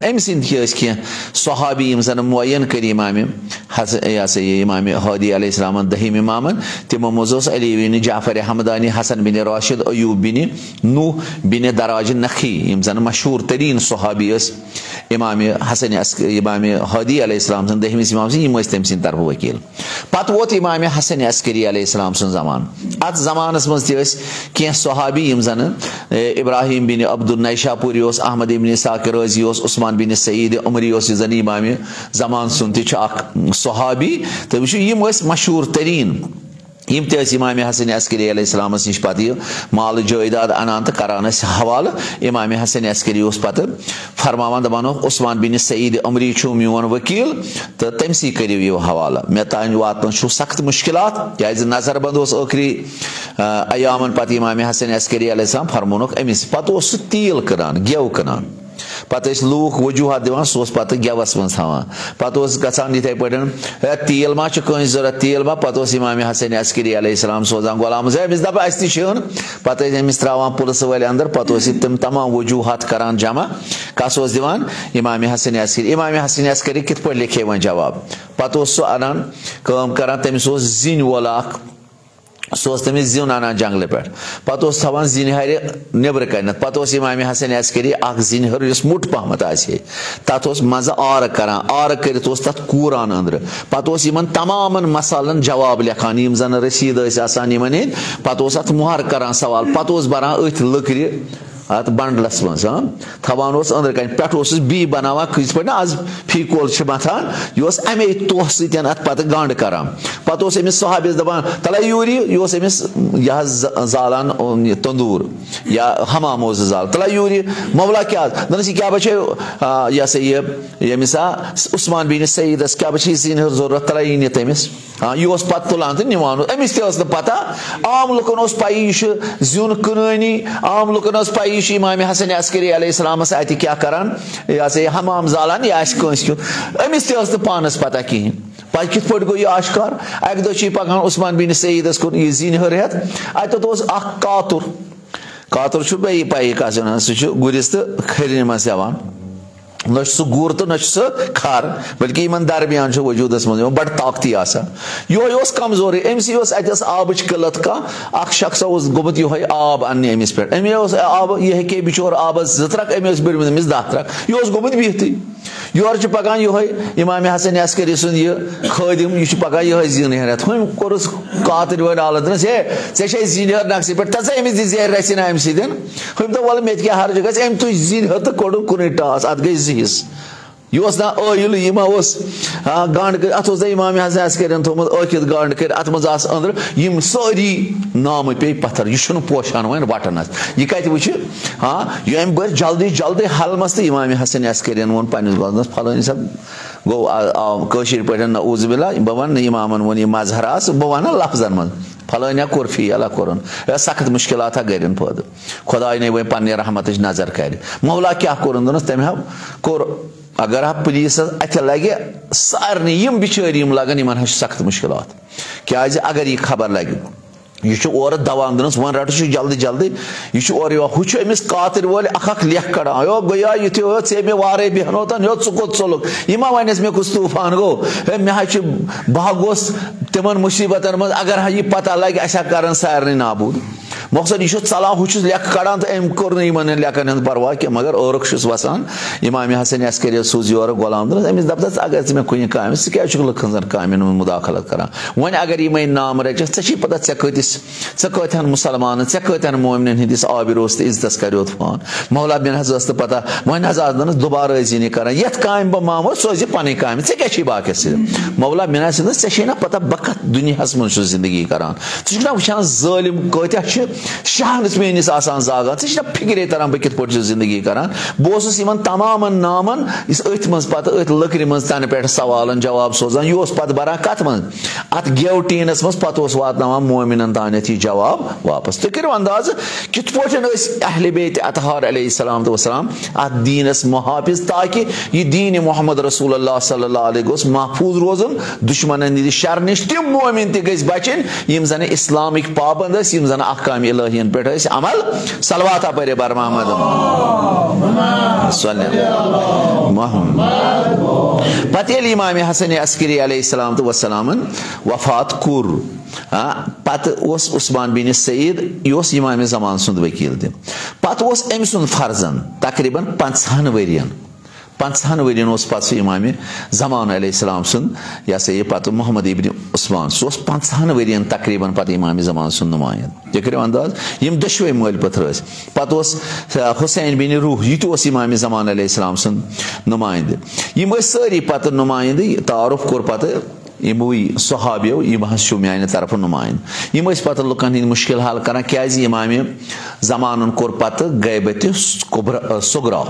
أمسين كي صحابي يمزن معين كريم إمام يا إمام هادي عليه السلام دهيم إماما تم موزوس علي بن جعفر حمداني حسن بن راشد أيوب بن نو بن دراج النخي يمزن مشهور ترين صحابي إمام حسن إمام هادي عليه السلام سن دهيم إمام سن يموز تمسين طرف وكيل باتوت إمام حسن عسكري عليه السلام سن زمان أت زمان اسمه تيس كي صحابي يمزن إبراهيم بن عبد النيشابوريوس أحمد بن ساكر رازيوس عثمان بن سعيد عمريوس زن إمام زمان سنتي شاك صحابي تبشو يموز مشهور ترين يمتاز إمام حسن عسكري عليه السلام نش پاتي مال جائیداد انانت کرانس حوالہ إمام حسن عسكري اوس پتہ فرماوان دپانو عثمان بن سعید عمری چھو میون وکیل تو تمسی کریو یہ حوالہ مے تان واتن چھو سخت مشکلات کیاز نظر بند اوس ٲخری ایامن پتہ إمام حسن عسكري عليه السلام فرمونک امس پتہ اوس تیل کٕنان گیو کٕنان پتہ لوک وجوہات دِوان سُہ اوس پتہ گیوس منٛز تھاوان پتہ اوس گژھان یِتھے پٲٹھۍ تیل ما چھُ کٲنٛسہِ ضروٗرت تیل ما پتہ اوس إمام حسن عسكري عليه السلام سوزان غلامس أمِس دپان اَسہِ تہِ چھُن پتہ ٲسۍ أمِس تراوان پُلسہٕ وٲلۍ اندر پتہ ٲسۍ تِم تمام وجوہات کران جمع کس اوس دِوان إمام حسن عسكري إمام حسن عسكري کِتھ پٲٹھۍ لیکھے وۄنۍ جواب پتہ اوس سُہ انان کٲم کران تٔمِس اوس زِنۍ وول اکھ سُہ اوس تٔمِس زیُن انان جنگلہٕ پٮ۪ٹھ پتہٕ اوس تھاوان زِنہِ ہرِ نیبرٕ کَنٮ۪تھ پتہٕ اوس إمام حسن عسكري اکھ زِنہِ ہٕر یُس موٚٹ پہمتھ آسہِ ہے تتھ اوس منٛزٕ آرٕ کران آرٕ کٔرِتھ اوس تتھ کوٗران أنٛدرٕ پتہٕ اوس یِمن تمامن مسالن جواب لیکھان یِم زن رسیٖد ٲسۍ آسان یِمن ہٕنٛدۍ پتہٕ اوس اتھ مۄہر کران سوال پتہٕ اوس بران أتھۍ لٔکرِ ات بنڈلس منٛز تھاوان اوس أنٛدرٕ کَنۍ پٮ۪ٹھٕ اوسُس بی بناوان یِتھ پٲٹھۍ آز فی کول چھِ متھان یہِ اوس امے توہ سۭتۍ اتھ پتہٕ گنڈ کران پتہٕ اوس أمِس صحابیس دپان تلا یوٗرۍ یہِ اوس أمِس یہِ حظ زالان تندوٗر یا حمام اوس زالان تلا یوٗرۍ مولا کیٛاہ دپنس یہِ کیٛاہ بچے یہِ ہسا یہِ ییٚمِس عثمان بن سعیدس کیٛاہ بچے زِنہِ ہٕنٛز ضروٗرت تلا یی نہِ تٔمِس یہِ اوس پتہٕ تُلان تہٕ نِوان أمِس تہِ ٲس نہٕ پتہ عام لُکن اوس پَیی یہِ چھُ زیُن کٕنٲنی عام لُکن ٲس پَیی یہِ چھُ إمام حسن عسكري عليه السلام اتہِ کیٛاہ کران یہِ ہسا یہِ حمام زالان یہِ آسہِ کٲنٛسہِ کیُتھ أمِس تہِ ٲس نہٕ پانس پتہ کِہینۍ پتہٕ کِتھ پٲٹھۍ گوٚو یہِ آشکار اکہِ دۄہ چھُ یہِ پکان عثمان بن سعیدس کُن یہِ زِنہِ ہٕر ہٮ۪تھ اتٮ۪تھ اوس اکھ کاتُر چھُ بیٚیہِ پَیی کتھ چھِ ونان سُہ چھُ گُرِس تہٕ کھٔرنہِ منٛز یِوان نہ چھُ سُہ گُر تہٕ نہ چھُ سُہ کھر بلکہِ یِمن درمیان چھُ وجوٗدس منٛز یِوان بڑٕ طاقتی آسان یِہوے اوس کمزورٕے أمسٕے اوس اتہِ ٲس آبٕچ قٕلت کانٛہہ اکھ شخصا اوس گوٚمُت یِہوے آب اننہِ أمِس پٮ۪ٹھ أمۍ اوس آبہٕ یہِ ہیٚکہِ بِچور آبس 2 ترٛکھ أمۍ ٲسۍ بٔرمٕتۍ أمِس 10 ترٛکھ یہِ اوس گوٚمُت بِہتھٕے یورٕ چھُ پکان یِہوے إمام حسن عسكري سُنٛد یہِ خٲدِم یہِ چھُ پکان یِہوے زِنہِ ہٮ۪تھ ہُمۍ کوٚرُس کاتٕرۍ وٲلۍ حالت دوٚپنس ہے ژےٚ چھے زِنہِ ہٕر نقشہٕ پٮ۪ٹھ تَژٕ أمِس دِ زیرِ رژھِ نا اَمہِ سۭتۍ ہُمۍ دوٚپ وَلہٕ مےٚ تہِ کیٛاہ حرجہِ گژھِ أمۍ تُج زِنہِ ہٕر تہٕ کوٚڑُن کُنُے ٹاس اتھ گٔے 2 حِصہٕ یہِ اوس نا ٲیِل یہِ ما اوس گنڈ کٔرِتھ اتھ اوس نہٕ إمام حسن عسكري تھوٚمُت ٲکھِتھ گنڈ کٔرِتھ اتھ منٛز آسہٕ أنٛدرٕ یِم سٲری نامہٕ پیٚیہِ پتھر یہِ چھُنہٕ پوشان وۄنۍ وٹنس یہِ کتہِ وٕچھِ یہِ أمۍ بٔرۍ جلدی جلدی حلمس تہٕ إمام حسن عسكري ووٚن پننِس گۄڈنس فلٲنی صٲب گوٚو کٲشِر پٲٹھۍ نعوذ باللہ بہٕ ونہٕ اِمامن ووٚن یہِ مظہراس بہٕ ونہٕ لفظن منٛز فلٲنیا کوٚر فیل کوٚرُن سخت مُشکِلات گٔرِن پٲدٕ خۄداے نے وۄنۍ پننہِ رحمتٕچ نظر کرِ مولا کیٛاہ کوٚرُن دوٚپنس تٔمۍ ہا کوٚر اگر ہا پُلیٖسس اَتھِ لگہِ سارنٕے یِم بِچٲرۍ یِم لگن یِمن حظ چھِ سخت مُشکِلات کیٛازِ اگر یہِ خبر لگہِ یہِ چھُ اورٕ دوان دوٚپنس وۄنۍ رٹہٕ چھُ جلدی جلدی یہِ چھُ اورٕ یِوان ہُہ چھُ أمِس کاتٕرۍ وٲلۍ اکھ لیکھ کڑان ہو گویا یُتھُے ژےٚ مےٚ وارے بیٚہنو تن ہو ژٕ کوٚت ژوٚلُکھ یہِ ما ونٮ۪س مےٚ کُس طوٗفان گوٚو ہے مےٚ حظ چھُ بہٕ ہا گوٚژھ تِمن مُصیٖبتن منٛز اگر ہا یہِ پتہ لگہِ اسہِ ہا کرن سارنٕے نابوٗد مقصد یہِ چھُ ژلان ہُہ چھُس لیکھٕ کڑان تہٕ أمۍ کوٚر نہٕ یِمن لیکھن ہُنٛد پرواہ کینٛہہ مگر ٲرُکھ چھُس وسان إمام حسن عسكري سوٗز یورٕ غلام دوٚپنس أمِس دپتس اگر ژٕ مےٚ کُنہِ کامہِ ژٕ کیٛازِ چھُکھ لُکن ہٕنٛزن کامٮ۪ن منٛز مُداخلت کران وۄنۍ اگر یِمے نام رٔچھِتھ ژےٚ چھُے پتہ ژےٚ کۭتہن مُسلمانن ژےٚ کۭتہن مومنن ہٕنٛدِس آبروس تہٕ عزتس کریوتھ فون مولا مےٚ حظ ٲس نہٕ پتہ وۄنۍ حظ آس دوٚپنس دُبارٕ ٲسۍ یہِ کران یتھ کامہِ بہٕ مامو سُہ ٲسۍ پنٕنۍ کامہِ ژےٚ کیٛاہ چھُے باقیس سۭتۍ مولا مےٚ نہ ژےٚ چھے نا پتہ بہٕ کتھ دُنیاہس منٛز چھُس زندگی کران ژٕ چھُکھ نا وٕچھان ظٲلِم کۭتیاہ چھِ شہرس میٲنِس آسان زاگان ژےٚ چھُنا فِکرے تران بہٕ کِتھ پٲٹھۍ چھُس زندگی کران بہٕ اوسُس یِمن تمامن نامن یُس أتھۍ منٛز پتہٕ أتھۍ لٔکرِ منٛز تنہٕ پٮ۪ٹھ سوالن جواب سوزان یہِ اوس پتہٕ بران کتھ منٛز اتھ گیو ٹیٖنس منٛز پتہٕ اوس واتناوان مومِنن تانٮ۪تھ یہِ جواب واپس تُہۍ کٔرِو اندازٕ کِتھ پٲٹھۍ ٲسۍ اہلِ بیت اطہار علیہ السلام وسلام اتھ دیٖنس محافظ تاکہِ یہِ دیٖنِ محمد رسول اللہ صلی اللہ علیہ گوٚژھ محفوٗظ روزُن دُشمنن ہٕنٛدِ شرٕ نِش تِم مومِن تہِ گٔژھۍ بچٕنۍ یِم زن اسلامٕکۍ پابنٛد ٲسۍ یِم زن احکامِ الہیَن پٮ۪ٹھ ٲسۍ عمل صلوات پٔرِو بر محمد पत इमाम हसन अस्करी अलैहिस्सलाम तो वसलामन वफात कोर पत उस्मान बिन सईद यह इमाम ज़मान सुंद वकील तम पत अम सुंद फर्जन तकरीबन 50 वरियन 50 वरियन पे इमाम ज़मान अलैहिस्सलाम सुंद यह सा यह पत मोहम्मद इब्न उस्मान सह 50 वरियन तकरीबन पे इमाम ज़मान सुंद नुमाइंद यह करो अंदाज यम दशवे मल पथर पे हुसैन बिन रूह यह इमाम ज़मान अलैहिस्सलाम सुंद नुमाइंद यम सारी पे नुमाइंद तारुफ कोर पे यमोई सहाबियों यम मान तरफ नुमाइंद यम पे लुकन हंद मुश्किल हल कर क्या इमाम ज़मान कोर पे गैबत सुगरा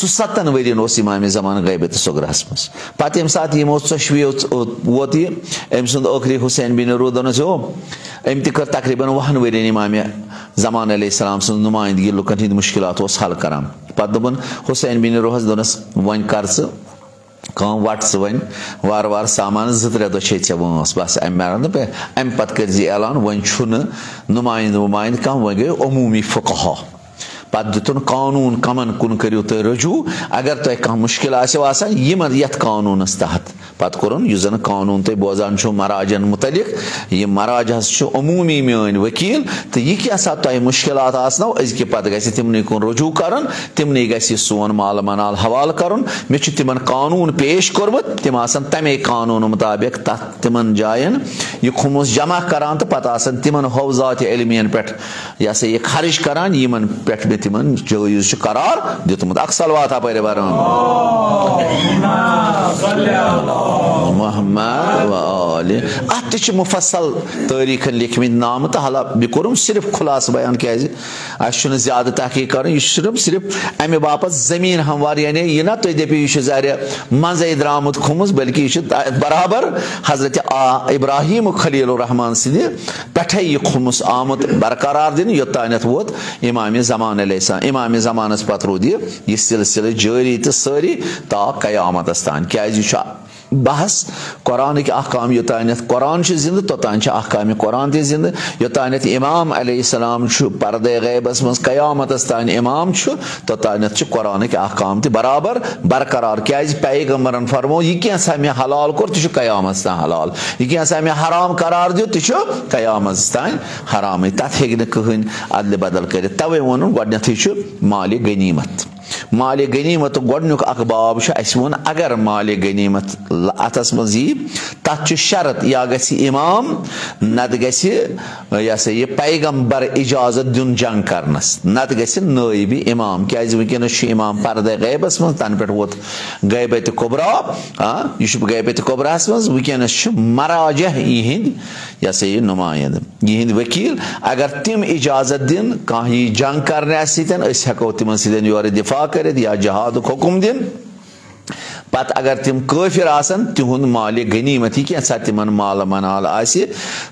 7 वरियन इमाम ज़मान गैबत सुगरहस मज पे ये सात यमो 4 वोत यह अम सुंद आखिरी हुसैन बिन रूह दोनस अम कर तकरीबन 10 वरियन इमाम ज़मान अलैहिस्सलाम सुंद नुमाइंदगी लुकन हंद मुश्किलात हल कर पे दोपन हुसैन बिन रूहस दोनस वन कर वट वन वार वार सामान 2-3 दे ऐ वस बस अम पे कर ऐलान वन नुमाइंद वुमाइंद कह वन गई अमूमी फ़ुक़हा पे दुन कानून कमन कुन करू तुम रजू अगर तुम कह मुश्किल ये कानूनस तहत पे कोन जन कानून तुम बोजान मराजन मुतलिक यह मराज अमूमी मान वकील तो यह क्या सा तुम मुश्किल आसनो अजक पे गि तिमन कुन रजू कर तिमन गि सोन माल मनाल हवाल कर मे तिमन कानून पेश कोर्मुत तिम तमे कानून मुताबिक तिमन जायन यह खुमुस जमा करान तो पे तिमन हौजात इल्मियन पे यह सा यह खर्च करान यमन पे तिमन जायज करार दितमुत अख सलवात पर बरान मोहम्मद व आले अत मुफसल तारीखन लिखमित नाम तो हाला बह कोर सिर्फ खुलास बयान क्या ज्यादा तहकीक कर सिर्फ अमे बापत जमीन हमवार यानी यह ना तुम दपो यह ज़ाहिर मजे द्रामुत खुमुस बल्कि यह बराबर हजरत इब्राहिम खलील रहमान सद पे यह खुमुस आमुत बरकरार दिन योतान वोत इमाम ज़मान इमाम ज़मानस पे रोद यह सिलसिल जारी तो सारी ता क़यामतस तान क्या बहस कुरान के अहकाम योतान कुरान जिंद तोतान अहकाम कुरान ते जिंद योतान इमाम अलैहिस्सलाम पर्दे गैबस मज क़यामतस तान इमाम तोतान कुरान के अहकाम ते बराबर बरकरार क्या पैगम्बरन फरमो यह क्या मे हलाल कोर तुझ क़यामतस तान हलाल यह क्या मे हराम करार दियो तुझ क़यामतस तान हराम तथ हे कहन अदल बदल कर तवे वोन गोडनेथै माल गनीमत माल गनीमत गोडनुक अखबाब वो अगर माल गनीमत अतस मज तथ शरत या गि इमाम नत गह सा यह पैगम्बर इजाजत दिन जंग करनस नत गि नाइबी इमाम क्या वनस इमाम पर्दे गैबस मज तन पे वोत गैबत कुबरा यह गैबत कुबरास मज वनस मराजह इहिंद यह सा यह नुमाइंद इहिंद वकील अगर तिम इजाजत दिन कह जंग करने हेको तिमन सदन योर दिफा कर या जहाद हुकुम दिन पत अगर तिम काफिर आसन तिहुंद माल गनीमत क्या सा तिमन माल मनाल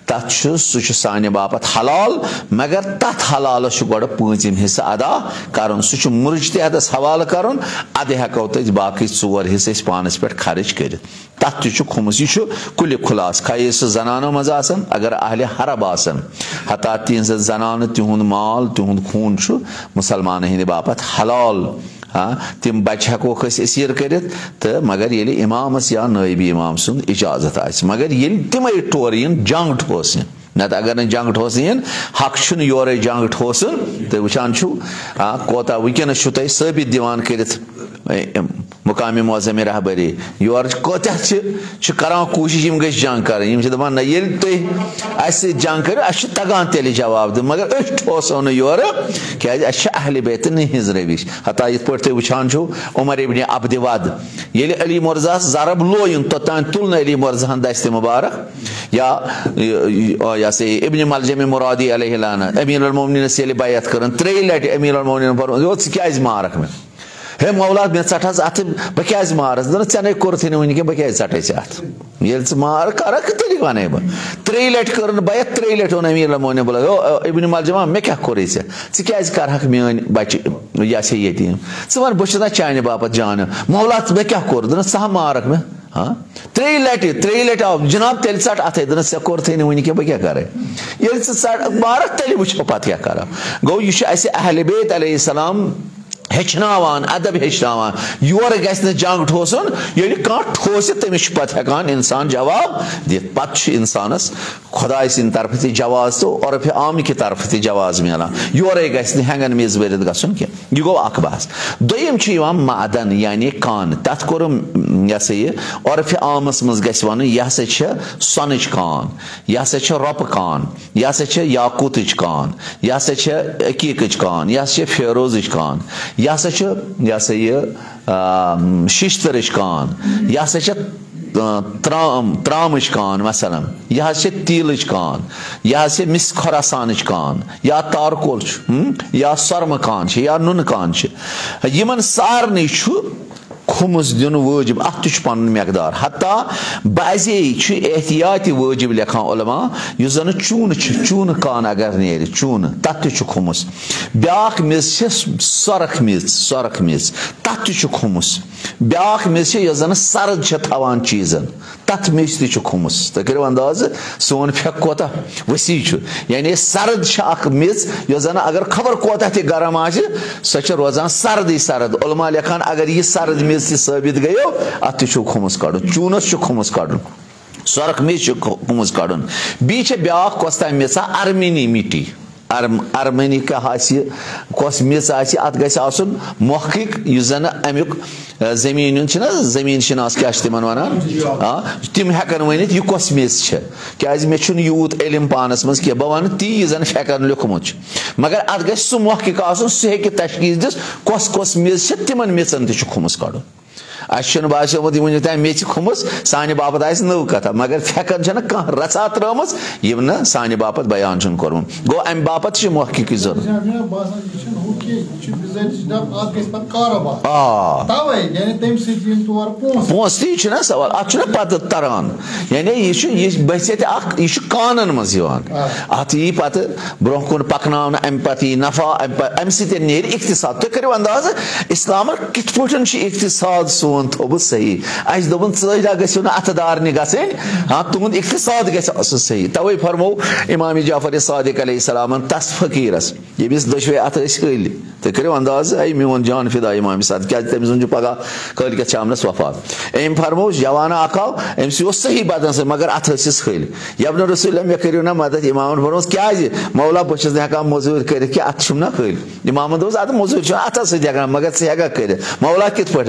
तथ सह साने बापत हलाल मगर तथ हलाल गोड़ 5 हिस्सा अदा कर सह मुर्जतहदस हवाल कर अद हेको बाकी 4 हिस्से पानस पे खर्च कर तथ खुमुस यह कुल खुलास खाई सह जनानो मज अगर अहल हरब आसन हता तिहज जनान तिहुंद माल तिहुंद खून मुसलमान हंद बापत हलाल तिम बच हेकोक असीर कर तो मगर ये इमामस या नाइबी इमाम सुंद इजाजत आ मगर ये तम टोर जंग ठोस नत अगर न जंग ठोस हक योर जंग ठोसन तो वुचान कोता वनस तुम साबित दिवान कर मुकामी मौजम रहबरी योर कोत करान कोशिश गई जंग कर दपान ये तुम जंग कर तगान तेल जवाब दिन मगर ठोसो न योर क्या अहल बैत हज रविश हता ये पे तुम वुचान उमर इब्न अब्द वद ये अली मुर्जा जरब लोयन तोतान तुल अली मुर्जाहन दस्त मुबारक या से इब्न मलजम मुरादी अलैहि लाना अमीरुल मोमिनीन से बैत कर 3 लट अमीरुल मोमिनीन फरमाया क्या मारक में हे मौला मे च अत बह क्या मारस दे कोर्थ वन बह क्या च अत ये मार कर तेल वन बह 3 लट कर बैत 3 लट वो अमीरुल मोमिनीन बोला इब्न मलजमा मे क्या कोर क्या कर मान बच यह यतीम वन बह चाने बापत जान मौला मे क्या कोर दन सह मारक में हाँ 3 लट आव जनाब तेल ट अत दन से कोर्थ वन बह क्या कर मारक तेल वो पे क्या कर गो यह अहल बैत अलैहिस्सलाम हेचनावान अदब हेचनावान योर गस जंग ठोसन ये ठोस तमिस पे हेकान इंसान जवाब दित पे इंसानस खुदाय सिंद तरफ ती जवाज तो और आम की तरफ ती जवाज मिलान योर गस हेंगन मेज वरित गसन कह यह गो अख बहस दोयम मादन यानी कान तथ कोर यह सा यह औरफ आमस मज गस वन यह हसा सोनच कान यह हसा रोप कान यह हसा याकूत कान यह हसा अकीक कान यह हसा फेरोज कान यह हसा यह शिश्तरच कान यह हसा त्रामच कान मसलन यह तीलच कान यह मिस खुरासानच कान या तारकोल या सरम कान या नुन कान यमन सारन खुमस दिन वाजिब अत पन मकदार हत्ता बाजे एहतियात वाजिब लिखान उलमा युस जन चून कान अगर नेर चून तत खुमस ब्याख मिज सरख मिज तत खुमस ब्याख मिज युस जन सर्द थवान चीजन तथ मिज त खुमस तुम करो अंदाज सोन फेक कोता वसी यानी सर्द मिज युस जन अगर खबर कोता त गरम आ सह रोजान सर्द सर्द उलमा लिखान अगर यह सर्द मिज साबित गयो अत खुमस कड़ चूनस खुमस कड़ सरख मिज खुमस कड़ बी ब्या कस तम मिसा अर्मीनी मिट्टी अर्मनी का कस मिस अत गन महकिक जन अमुक जमीन जमीन शनास क्या तिम वन तिम हेकन वन यह कस मिस क्या मे यूत इलम पानस मज कह बह वन ती जन फेकन लिखमुत मगर अत गो सह महकिक सह हे तशखीस दिस कस कस मिस तिमन मिसन तुमस कड़ अन बासोमुत वन तम मे खुमस सान बापत नव कथा मगर फेकन कह रचा त्रम यम सान बापत बयान कोर्मुत गो अम बापत महकिक पोस ती सवाल अत पत तरान यानी यह बहसियत यह कानन मज अत यी पे ब्रोह कुन पकन अम पे नफा अम नीर इख्तिसाद तुम करो अंदाज इस्लाम कित पे इख्तिसाद सोन थोबुत सही अस दोपन चा गो ना अतदार गन हाँ तुंद इख्तिसाद गस सही तवे फरमो इमाम जाफर सादिक अलैहिस्सलाम तस फकीरस यमिस दोशवे अत हल तुम करो अंदाज आई मोन जान फिदा इमाम साद क्या तमिस वो पगह कल शामनस वफात अम फरमो जवाना अकाव अम्स सही बदन से मगर अत हल यबन रसूल मे करो ना मदद इमाम फरमो क्या मौला बहुत हेकान मजूर कर अत ना हल इमाम दोस अत मजूर अत हेकान मगर चे हेका कर मौला कित पे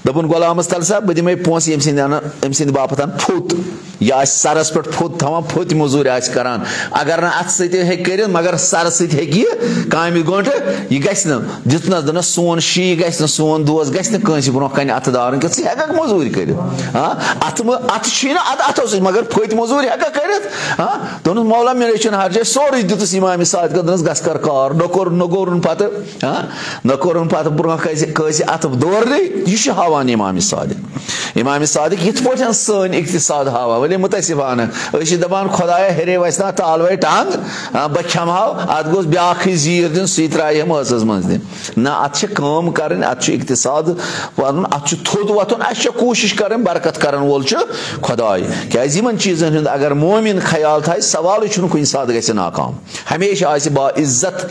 दोपन गुलामस तल सा बह दिमे पोस अम सिंद बापत फुत यह सरस पे फुत थवान फुत मजूर करान अगर ना अत सर मगर सर सम गोट यह गतना दन सोन she Gus Son those Gus bro कन अतदार हेक मजूर कर अत मगर फुत मजूर हेक कर दोन मौला मे हर सोरे दितुस इमाम सादिक दोनस गस कर कार नोर पे ब्रो अत दौर यह हावान इमाम सादिक यथ पे सन इख्तिसाद हावा वले मुतसिफान दपान खुदाया हेरे वसना तालवे टांग बह खमहाव अत गोस ब्याख जीर दिन सह त्राय मसस मज दिन ना अत काम कर अत इख्तिसाद वन अत थोद वथन अस कोशिश कर बरकत कर वोल खुदाय क्या चीजन हूं अगर मोमिन ख्याल थाय सवाल कुन सात ग नाकाम हमेशा बाइज्जत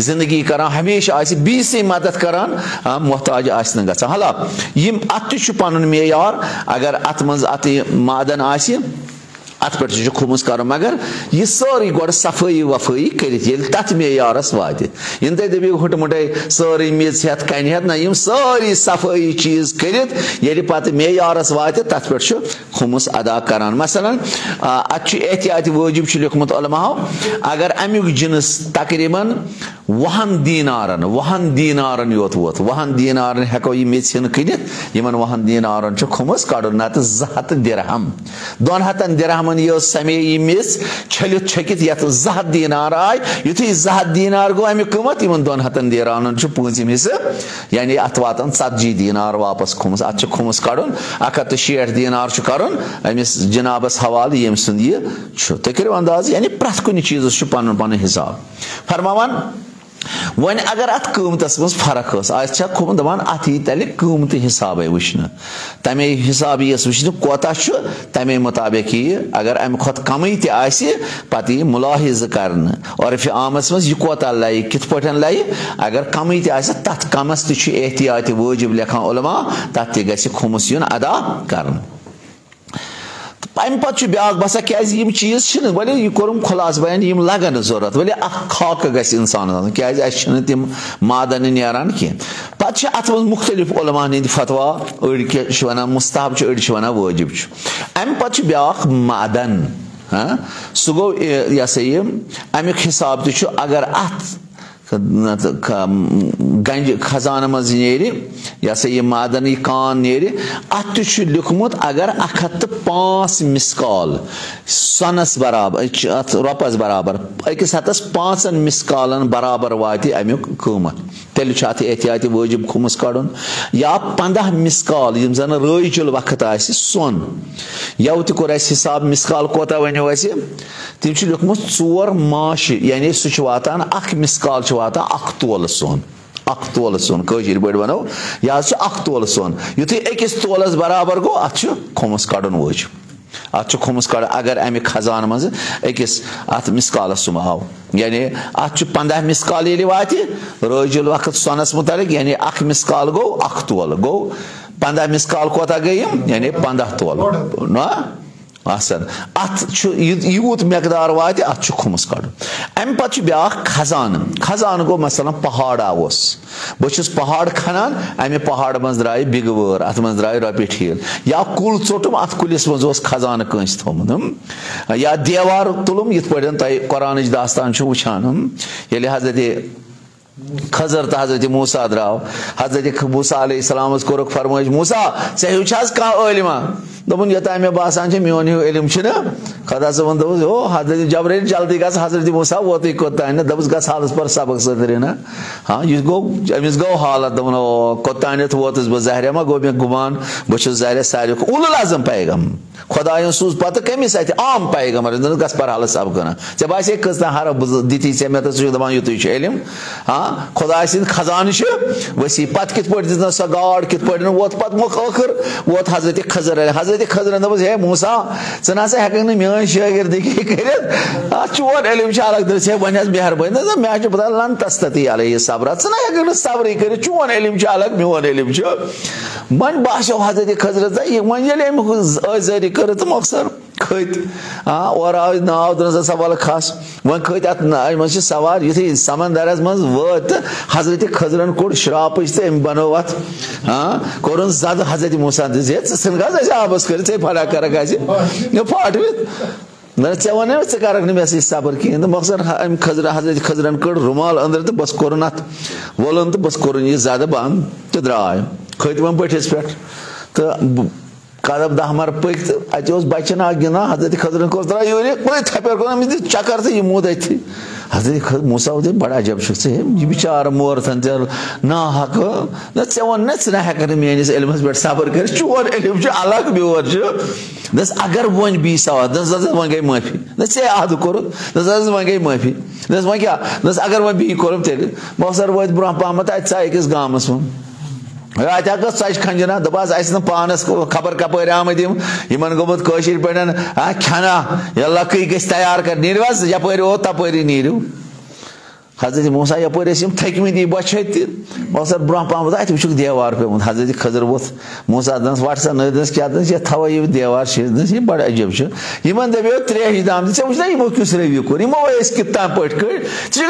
जिंदगी कर हमेशा बीस मदद करान मोहताज ग हाला यम अत पन मेयार अगर अत मज अत मादन अत पे खुमस कर मगर यह सारी गो सफाई वफाई कर तथ मेयारस वात इन तुम दपो हुट मुटे सारी मेज हेत कन हेत ना यम सारी सफाई चीज कर पे मेयारस वात तथ पे खुमस अदा करान मसलन अत एहतियात वाजिब लिखमुत उलमाओ अगर अमुक जिनस तकरीबन 10 दीनारन योत वोत 10 दीनारन हेको यह मेज कन यमन 10 दीनारन खुमस कड़ नत 200 दिरहम 200 दिरहमन यह समे यह मेज छलित छकित ये 200 दीनार आय युथु 200 दीनार गो अमुक कीमत इन 200 दीनारन पूंचम हिस्से यानी अत वातान 40 दीनार वापस खुमस अत खुमस कड़ 160 दीनार करुन अमिस जनाबस हवाल यम सुंद यह तुम करो अंदाज यानी प्रथ कुन चीज पन पन हिसाब फरमावान वन अगर अत कीमतस मज फर्क आज दपान अत यी तल कीमत हिसाब वुचन तमे हिसाब यी वुचन कोता तमे मुताबिक यी अगर अम खुद कम पत यी मुलाहिज कर औरफ आमस मज यह कोता लै कित लै अगर कम तथ कमस तह एहतियात वाजिब लेखान उलमा तथ तह खुमस युन अदा कर अम पे ब्या बसा क्या चीज वले यह कोर खुलास बयान यम लगन जरूरत वले खाक गस इंसान क्या तम मादन नान कह पे अत मज मुख्तलिफ उलमा हंद फतवा अड़ वन मुस्तहब अड़ वन वाजिब अम पे ब्या मादन सह गो यह सा यह अमुक हिसाब तह अगर अत गंज खजान मज यह सा यह मादन कान अत लिखमुत अगर 105 मिसकाल सनस बराबर अत रुपस बराबर अकिस हतस 5 मिसकालन बराबर वात अमुक कीमत तेल अत एहतियात वाजिब खुमस कड़न या 15 मिसकाल यम जन रईजुल वक्त सोन यव त कोर हिसाब मिसकाल कोता वनो तम लिखमुत 4 माश यानी सह वातान 1 मिसकाल वातान 1 तोल सोन 1 तोल सोन कशीर पे वनो यह 1 तोल सोन युथ अकिस तोलस बराबर गो अत खुमस कड़न वाजिब अत खुमस कड़ अगर अमिक खजान मज अकिस अत मिसकाल सुम आव यानी अत 15 मिसकाल ये वात रईजुल वक्त सोनस मुतलिक यानी 1 मिसकाल गो 1 तोल गो 15 मिसकाल कोता गई यानी 15 तोल ना अत यूत मकदार वात अत खुमस कड़ अम पे ब्या खजान खजान गो मसलन पहाड़ा बहुत पहाड़ खनान अमे पहाड़ मज द्राय बिगवर अत मज द्राय रपि ठील या कुल चोटुम अत कुलिस मज खजान कंस थोमुत या देवार तुलुम यिथ पड़न तय कुरान दास्तान वुचान ये हजरत खजर तो हजरत मूसा द्राव हजरत मूसा अलैहिस्सलाम कोरक फरमाइश मूसा ऐ हुछ कह इलमा दोपन ये मे बासान मोन हूँ इलम खुदा सोन दोस ओ हजरत जबरील जल्दी गस हजरत मूसा वोत कोतान दोस गस हालस पर सबक सदरिन हाँ यह गो अमिस गो हालत दोपन कोतान वोतस बह जहर मा गो मे गुमान बहुत जहर सारे उलुल आज़म पैगम खुदायन सूज पत कमिस अत आम पैगम्बर गस पर हालस सबक ऐ बासे कतना हर दिति ऐ मे तो दपान युत इलम हाँ खुदा सिंद खजान वसी पत कित पे दिन सह गाड़ कित पे वोत पत मुख आखिर वोत हजरत खजर दोस हे मूसा ऐ नसा हेक मान शागिर्दगी कर वन इलम अलग दस वन मेहरबानी मे पता लन तस्तती अलैहि सब्र ै हेक सब्र कर चोन इलम अलग मोन इलम मन बासो हजरत खजर वन ये जारी कर तो मकसर खत और आव नाव दिन सवाल खस वन खत अत मज सवार युथ समंदरस मज वत हजरत खजरन कोड़ श्राप तो अम बनो अत कोर जद हजरत मूसा सन आबस कर फड़ा कर फाट ना ऐ वन कर मे सबर कहें मकसद अम खजर हजरत खजरन कड़ रुमाल अंदर तो बस कोर अत वोलन तो बस कोर यह ज्यादा बंद तो द्राय खत वन बटिस पे तो कदम 10 मर पक तो अत बचन गिना हजरत खजरन को थपर को चक्कर तो यह मूद अथ हजरत मूसा बड़ा अजब यह बेचार मोर थन ना हक ऐ वन ना हेक मेस इलमस पे सबर कर चोन इलम अलग मोर दस अगर वन बी सवाल दस वन गई माफी दस ऐ अद कोर दस वन गई माफी दस वन क्या दस अगर वन बी कोर तेल मौसर वो ब्रोह पहम अत अकिस गामस मन अत सच खंजना दपास पानस खबर कपर आमद इन गोमुत कशीर पे खाना या लकई गस तैयार कर नीरवस यपर ओ तपरी नीरू हजरत मूसा यपर थकमत बचत मौसर ब्रोह पहम अत वुक देवार पे हजरत खजर वोत मूसा दस वट सा नस क्या यह थव यह देवार यह बड़ अजब इन दपो त्रेश दाम ऐ वुना यमो किस रवि कोर यमो कित पे कड़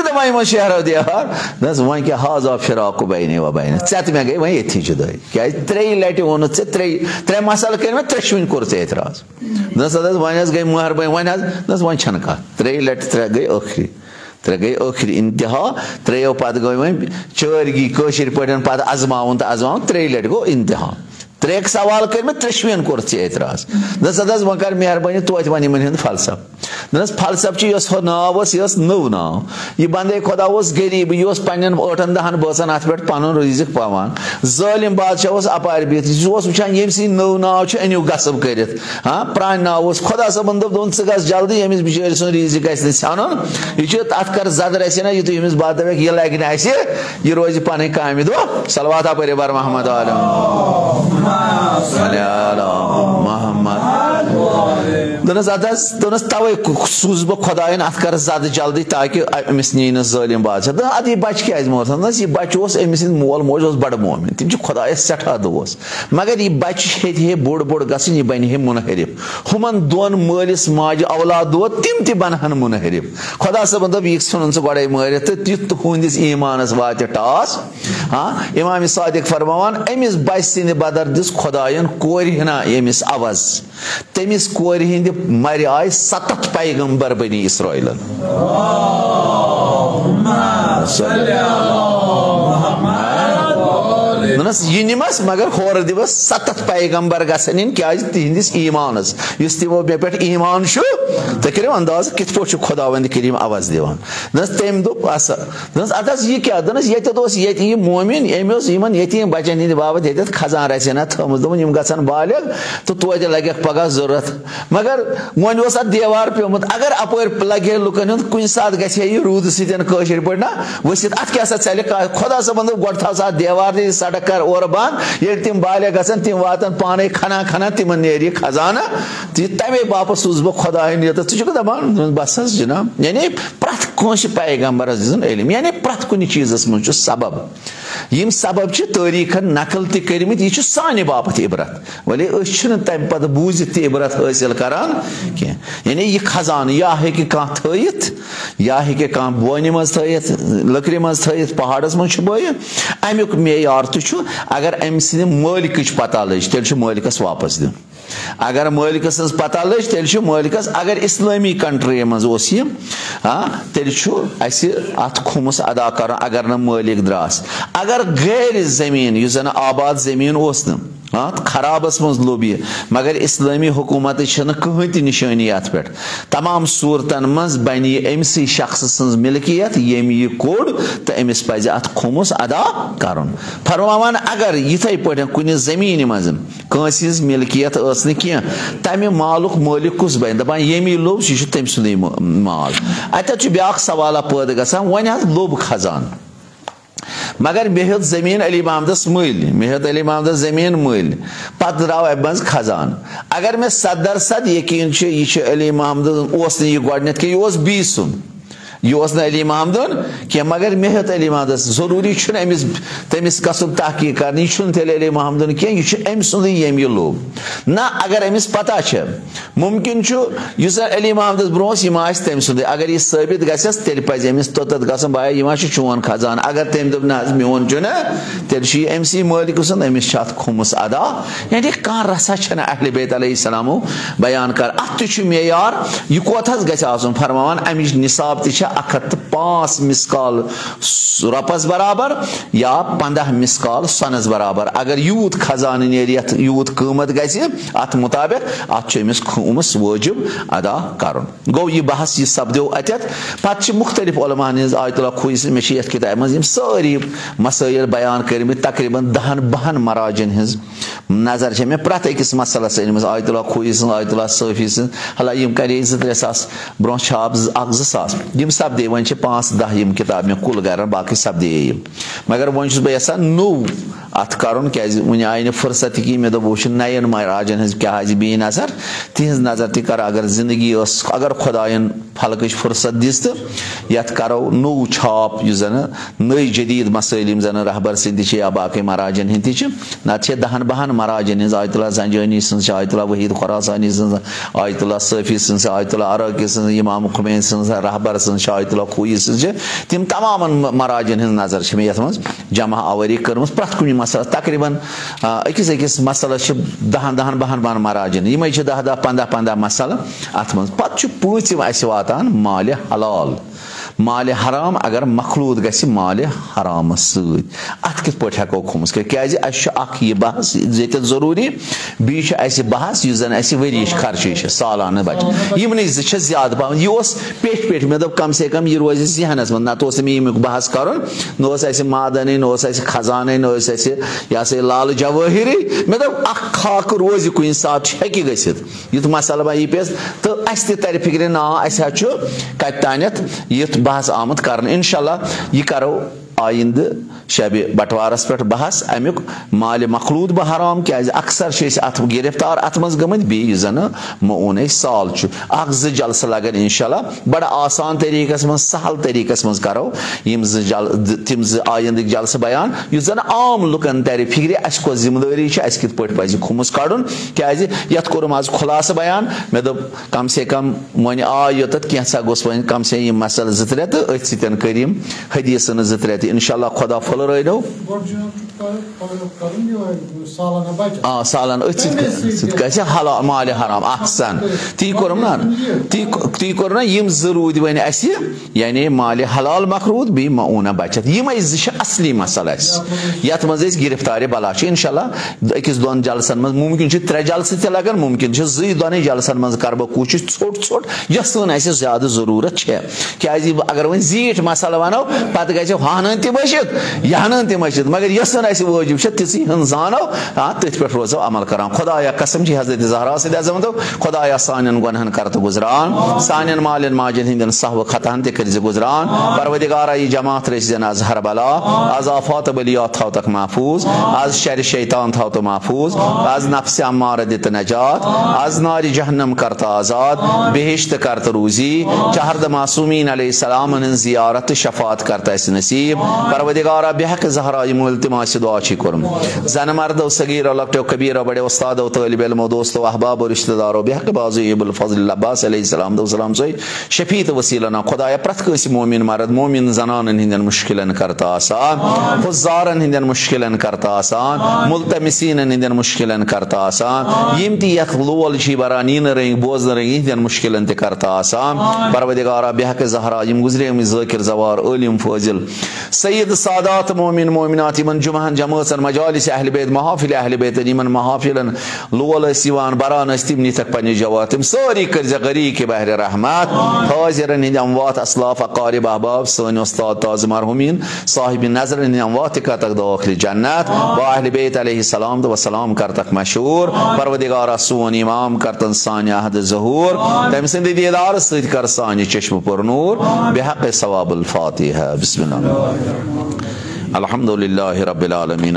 दपान इन शहरो देवार दस वन क्या हाजा फिराक बैन व बैन ऐत मे गई वन ये जुदाई क्या 3 लटि वोन त्रे मसल कर मे त्रेशवन कोर एतराज दस वन गई मेहरबानी वन दस वन छन कत 3 लटि 3 गई आखिरी 3 गई आखिर इंतहा 3 पे गई वन 4 गी कशीर पे पे अजमावन तो अजमावन 3 लटि गो इंतहा त्रेक सवाल कर में त्रेशवेन कोर एतराज दस वह कर मेहरबानी तो वन इन फलसफ दस फलसफ नाव नव नाव यह बंदे खुदा गरीब यह पन्न 8-10 बसन अत पे पन रिजिक पान जालिम बादशाह अपार बित वुचान यम सी नव नाव अनु गसब कर हाँ प्रान नाव खुदा सबन दोन गस जल्दी यमिस बिचार सुन रिजिक सन यह अत कर जद रस ना यु यमिस बाद यह लगे यह रोज पन काम दो सलवात पर बर मोहम्मद दोनस तवे सूज बह खुदायन अत कर जद जल्दी ताकि अमिस नी जालिम बादशाह अद यह बच क्या मोर यह बच अमिस मोल मोज बड़ मोमिन तम खुदायस सठा दोस मगर यह बच हे बोड़ बोड़ गन यह बन मुनहरिफ हुमन दोन मालिस माज औलाद दो तिम त बनहन मुनहरिफ खुदा सबन दप यह सुन गए मारित तो तुहंदिस ईमानस वात टास हाँ इमाम सादिक फरमान अमिस बच सिंद बदर दिस खुदायन कोर ना यमिस अवज तमिस कोर हिंद मर आय 7 पैगंबर बनी इसराइल यह निमस मगर होर दिवस 7 पैगंबर गसन क्या तिहंदिस ईमानस तमो मे पे ईमान तुम करो अंदाज कित पे खुदावंद करीम आवाज दिवान तम दोप अतस यह क्या ये मोमिन यमन यतीम बचन हंद बाबत ये खजान रसना थमुत दोपन गसन बालिग तो तोत लगे पगह जरूरत मगर वन अत देवार पेमुत अगर अपर लगे लुकन हूं कुछ सात गए रूद सर पे ना वसित अत क्या चल खुदा सबन गो था देवार सड़क कर और बंद ये तम बालिग गसन तम वातन पाने खना खना तिम नेर खजाना तमे बाप सूज बह खुदायन ये दपान बस जनाब यानी प्रथ कंस पैगंबर दिन इलम यानी प्रथ कुन चीजस मन सबब यम सबब तारीखन नकल तर्मित यह सानि बापत इबरत वले तम पे बूजित इबरत हासिल करान कह यानी यह खजान या हेकि कह थयित या हेकि कह बोनि मज थयित लकड़ि मज थयित पहाड़स मज बयित अमुक मेयार तो अगर अम सद मालिकच पता लज तेल मालिकस वापस दिन अगर मालिकस पता लज तेल मालिकस अगर इस्लामी कंट्री मज हाँ तेल अत खुमस अदा कर अगर न मालिक द्रास अगर गैर जमीन यु जन आबाद जमीन हाँ खराबस मज लोबी मगर इस्लामी हुकूमत कहन त निशानी अत पे तमाम सूरतन मज बनी अमसी शख्स सज मिल्कियत यम यह कोड़ तो अमिस पज अत खुमस अदा कर फरमान अगर यथे पे कुन जमीन मज कंस मिल्कियत कह तमि मालुक मालिक कुस बन दपान यमी लोब सह तम सुंदे माल अत ब्या सवाल पैद गसान वन लोब खजान मगर मे हेत जमीन अली महमदस मल जमीन मल पत द्राव मज खजान अगर मे 100% यकीन यह अली महमद यह गोडनेथ कि यह बी सुन यह अली महमदन कह मगर मे हेत अली महमदस जरूरी अमिस तमिस गसन तहकीक कर तेल अली महमदन कह यह अम सुंद यम यह लोब ना अगर अमिस पता मुमकिन अली महमदस ब्रो यह तम सुंद अगर यह साबित गस तेल पज अमिस तोत गसन बाया यह चोन खजान अगर तम दोप ना मोन तेल यह अमसी मालिक सुंद अमिस खुमस अदा यानी कह रसा अहले बैत अलैहिस्सलामो बयान कर अत मेयार यह कोत गन फरमान अमिच निसाब त 105 मिसकाल रपस बराबर या 15 मिसकाल सनस बराबर अगर यूत खजान नेर यूत कीमत गत मुताबिक अमिस खुमस वाजिब अदा कर गो यह बहस यह सपदो अत पे मुख्तलिफ उलमा आयतुल्लाह खुई मे किताब मज सारी मसाइल बयान कर तकरीबन 10-12 मराजन हज नजर मे प्रत अकिस मसलस आयतुल्लाह खुई आयतुल्लाह सफ़ी हला करे 2-3 सास ब्रो छाप 1-2 सास सपदे वन 5-10 यम किताब में कुल गर बाकी सपदे मगर वन बह यसान नो अत कर वन आय न फुर्सत कि मे दो नयन महाराजन हज क्या बी नजर तिहज नजर तर अगर जिंदगी अगर खुदायन फलक फुर्सत दिस तो ये करो नो छाप जन नई जदीद मसाइल जन रहबर सिंद या बाकी महाराजन हंद नत 10-12 महाराजन हज आयतुल्लाह जंजानी सज आयतुल्लाह वहीद खुरासानी सज आयतुल्लाह सफ़ी सज आयतुल्लाह अराकी सज इमाम खुमैन सज रहबर सज आयतुल्लाह खुई सज तम तमाम महाराजन हज नजर मे ये मज जमा आवरी कर्म प्रत कुछ मसल तकरीबन अकिस मसल 10-12 महाराजन यम 10-15 मसल अत मज पे पूम अस वातान माल हलाल माल हराम अगर मखलूत गसी माल हराम सत अत कित पट हेको खुमस कर क्या अख यह बहस ये जरूरी बीस बहस जन वरिश खर्च सालाना बच यमन ज्यादा पहन यह पेट पेट मे दप कम से कम यह रोज जहनस मज नत अमुक बहस कर न मादन न खजान न लाल जवाहिर मे दप खाक रोज कुन सात हेकि गसित युथ मसल यह पेस तो अस तर फिक्र ना कत तानत युथ बहस आमत कर इंशाल्लाह यह करो आइंद शब बटवारस पे बहस अमुक माल मखलूत बह हराम क्या अक्सर अत गिरफ्तार अत मज गमत बी जन मऊन साल ज जलस लगन इंशाल्लाह बड़ा आसान तरीकस मज सहल तरीकस मज करो तिम आइंद जलस बयान युस जन आम लुकन तर फिक्र अस को जिम्मेदारी अस कित पट पज खुमस कड़न क्या यत कोर आज खुलास बयान मे दोप कम से कम वन आ योत कैसा गोस वन कम से यह मसल ज त्रे तो अथ सतन करीम हदीसन ज त्रे इंशाल्लाह खुदा फल रनो सालान हलाल माल हराम अहसन ती कोरम ना यम जरूर वन अस यानी माल हलाल मखरूद बी मऊना बचत यम असली मसल यत मज गिरफ्तार बला इंशाल्लाह अकिस दोन जलसन मज मुमकिन त्रे जलस ते लगन मुमकिन दोन जलसन मज कर बह कोशिश छोट छोट यस ज्यादा जरूरत क्या अगर वन जीठ मसल वनो पत गो हान बचित यहन तचित मगर यस वजूब ती जानो तथ पे रोजो अमल कर खुदाया कसम हजरत ज़हरा सद खुदाया सान गुनहन कर तो गुजरान सान मालन माजन हंदन सहव खतहन तज गुजरान परवदिगारा यह जमात रचन आज हर बला आज आफात बलियात थो तक महफूज आज शर शैतान थो तो महफूज आज नफ्स अम्मार दित नजात आज नारी जहन्नम करता आजाद बेहिश्त करत रूजी चहरद मासूमीन अलैहिस्सलाम जियारत शफात करता नसीब परवदिगारा बेहक ज़हरा इल्तिमास दुआ कोरम जन मर्दो सगीरो लकटो कबीरो बड़े उस्तादो तालिब इल्मो दोस्तों अहबाबो रिश्तेदारों बेहक बाज़ु इबुल फज़ल अब्बास अलैहिस्सलाम दो सलाम सोई शफीत वसीलना खुदाया प्रत कसी मोमिन मर्द मोमिन जनानन हिंदन मुश्किलन करता आसान फुज़ारन हिंदन मुश्किलन करता आसान मुल्तमिसीन हिंदन मुश्किलन करता आसान यम ती यथ लोल छी बरा नीन रंग बोझ रंग हिंदन मुश्किलन ते करता आसान परवदिगारा बेहक ज़हरा यम गुजरे में ज़ाकिर ज़वार आलिम फाजिल सैयद सादात मोमिन मोमिनात यमन जुमहन जमातन मजालिस अहल बैत महाफिल अहल बैत यमन महाफिलन लोल यवान बरान तिम नीतक पन्ने जवात तिम सारी कर गरी के बहर रहमत हाजिरन हिंद अमवात असलाफ अकारिब अहबाब सन उस्ताद ताज मरहुमीन साहिब नजर हिंद अमवात का तक दाखिल जन्नत व अहल बैत अलैहिस्सलाम व सलाम कर तक मशहूर परवदिगारा सोन इमाम करतन सान अहद ज़हूर तम सिंद दीदार सद कर सान चश्म पर नूर बिहक सवाबुल फातिहा बिस्मिल्लाह अल्हम्दुलिल्लाहि रब्बिल आलमीन।